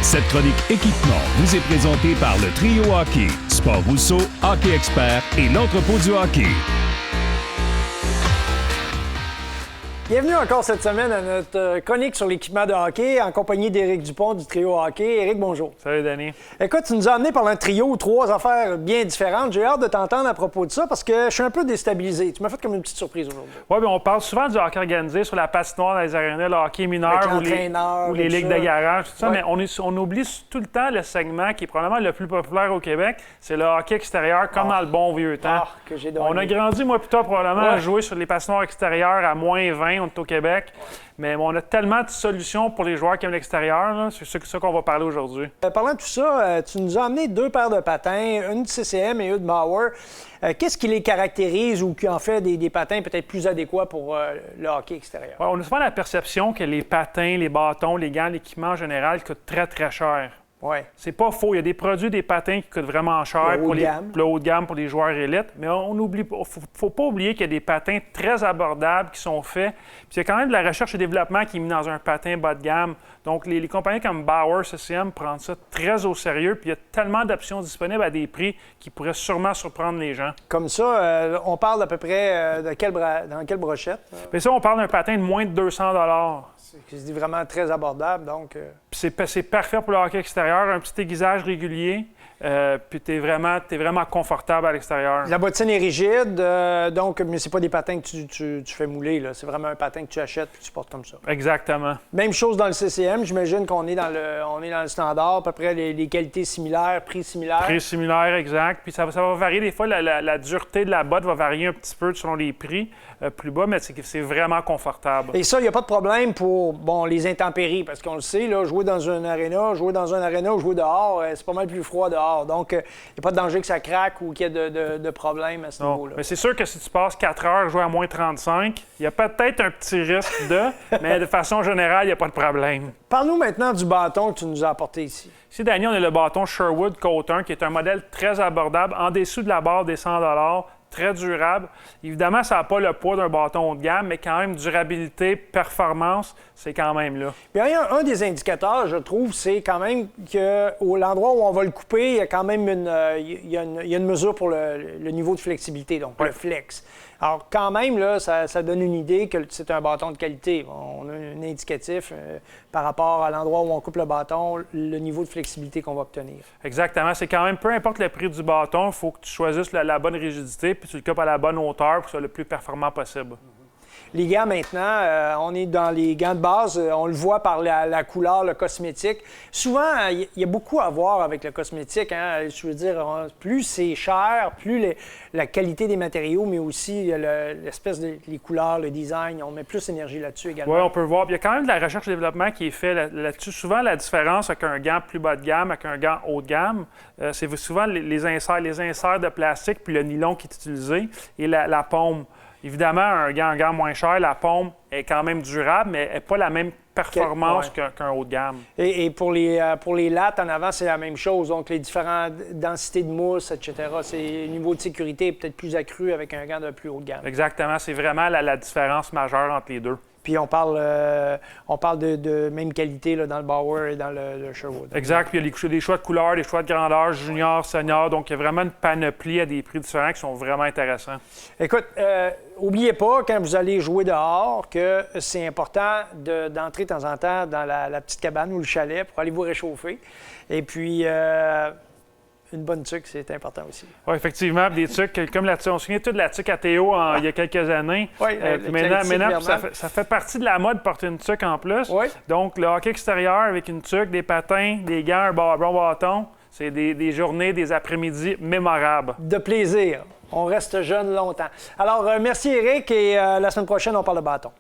Cette chronique équipement vous est présentée par le Trio Hockey, Sport Rousseau, Hockey Expert et l'entrepôt du hockey. Bienvenue encore cette semaine à notre chronique sur l'équipement de hockey en compagnie d'Éric Dupont du Trio Hockey. Éric, bonjour. Salut, Danny. Écoute, tu nous as amené par un trio, 3 affaires bien différentes. J'ai hâte de t'entendre à propos de ça parce que je suis un peu déstabilisé. Tu m'as fait comme une petite surprise aujourd'hui. Oui, bien, on parle souvent du hockey organisé sur la patinoire dans les arénas, le hockey mineur ou les ligues de garage, tout ça, mais on oublie tout le temps le segment qui est probablement le plus populaire au Québec, c'est le hockey extérieur, comme dans le bon vieux temps. Que j'ai on a grandi, moi plutôt probablement, à jouer sur les patinoires extérieures à moins 20, on est au Québec, mais on a tellement de solutions pour les joueurs qui aiment l'extérieur, c'est ça qu'on va parler aujourd'hui. Parlant de tout ça, tu nous as amené 2 paires de patins, une de CCM et une de Bauer. Qu'est-ce qui les caractérise ou qui en fait des patins peut-être plus adéquats pour le hockey extérieur? Ouais, on a souvent la perception que les patins, les bâtons, les gants, l'équipement en général coûtent très, très cher. Ouais. C'est pas faux. Il y a des produits, des patins qui coûtent vraiment cher pour le haut de gamme pour les joueurs élites. Mais on oublie pas. Faut pas oublier qu'il y a des patins très abordables qui sont faits. Puis il y a quand même de la recherche et développement qui est mis dans un patin bas de gamme. Donc les compagnies comme Bauer, CCM prennent ça très au sérieux. Puis il y a tellement d'options disponibles à des prix qui pourraient sûrement surprendre les gens. Comme ça, on parle à peu près dans quelle brochette? Bien ça, on parle d'un patin de moins de 200 $. C'est vraiment très abordable, donc... C'est parfait pour le hockey extérieur, un petit aiguisage régulier, puis t'es vraiment confortable à l'extérieur. La bottine est rigide, donc, mais c'est pas des patins que tu fais mouler, là. C'est vraiment un patin que tu achètes et tu portes comme ça. Exactement. Même chose dans le CCM, j'imagine qu'on est dans le standard, à peu près les qualités similaires, prix similaires. Prix similaires, exact. Puis ça va varier des fois, la dureté de la botte va varier un petit peu selon les prix plus bas, mais c'est vraiment confortable. Et ça, il n'y a pas de problème pour les intempéries, parce qu'on le sait, là, jouer dans un aréna ou jouer dehors, c'est pas mal plus froid dehors. Donc, il n'y a pas de danger que ça craque ou qu'il y ait de problèmes à ce niveau-là. Mais c'est sûr que si tu passes 4 heures à jouer à moins 35, il y a peut-être un petit risque mais de façon générale, il n'y a pas de problème. Parle-nous maintenant du bâton que tu nous as apporté ici. Ici, Danny, on a le bâton Sherwood Coat 1, qui est un modèle très abordable, en dessous de la barre des 100 $, très durable. Évidemment, ça n'a pas le poids d'un bâton haut de gamme, mais quand même, durabilité, performance, c'est quand même là. Bien, un des indicateurs, je trouve, c'est quand même que l'endroit où on va le couper, il y a quand même une mesure pour le niveau de flexibilité, donc le flex. Alors, quand même, là, ça donne une idée que c'est un bâton de qualité. On a un indicatif par rapport à l'endroit où on coupe le bâton, le niveau de flexibilité qu'on va obtenir. Exactement. C'est quand même, peu importe le prix du bâton, il faut que tu choisisses la bonne rigidité puis tu le coupes à la bonne hauteur pour que ce soit le plus performant possible. Les gants, maintenant, on est dans les gants de base. On le voit par la couleur, le cosmétique. Souvent, il y a beaucoup à voir avec le cosmétique. Hein? Je veux dire, plus c'est cher, plus la qualité des matériaux, mais aussi l'espèce de les couleurs, le design. On met plus d'énergie là-dessus également. Oui, on peut voir. Puis il y a quand même de la recherche et développement qui est fait là-dessus. Souvent, la différence avec un gant plus bas de gamme, avec un gant haut de gamme, c'est souvent les inserts de plastique puis le nylon qui est utilisé et la paume. Évidemment, un gant moins cher, la paume est quand même durable, mais elle n'a pas la même performance qu'un haut de gamme. Et pour les lattes en avant, c'est la même chose. Donc, les différentes densités de mousse, etc., le niveau de sécurité est peut-être plus accru avec un gant de plus haut de gamme. Exactement. C'est vraiment la différence majeure entre les deux. Puis on parle de même qualité là, dans le Bauer et dans le Sherwood. Exact. Puis il y a des choix de couleurs, des choix de grandeur, junior, senior. Donc, il y a vraiment une panoplie à des prix différents qui sont vraiment intéressants. Écoute, n'oubliez pas, quand vous allez jouer dehors, que c'est important d'entrer de temps en temps dans la petite cabane ou le chalet pour aller vous réchauffer. Et puis... une bonne tuque, c'est important aussi. Oui, effectivement. Des tuques, comme on se souvient tout de la tuque à Théo il y a quelques années. Oui, maintenant ça fait partie de la mode de porter une tuque en plus. Oui. Donc, le hockey extérieur avec une tuque, des patins, des gants, un bon bâton, c'est des journées, des après-midi mémorables. De plaisir. On reste jeune longtemps. Alors, merci Éric et la semaine prochaine, on parle de bâton.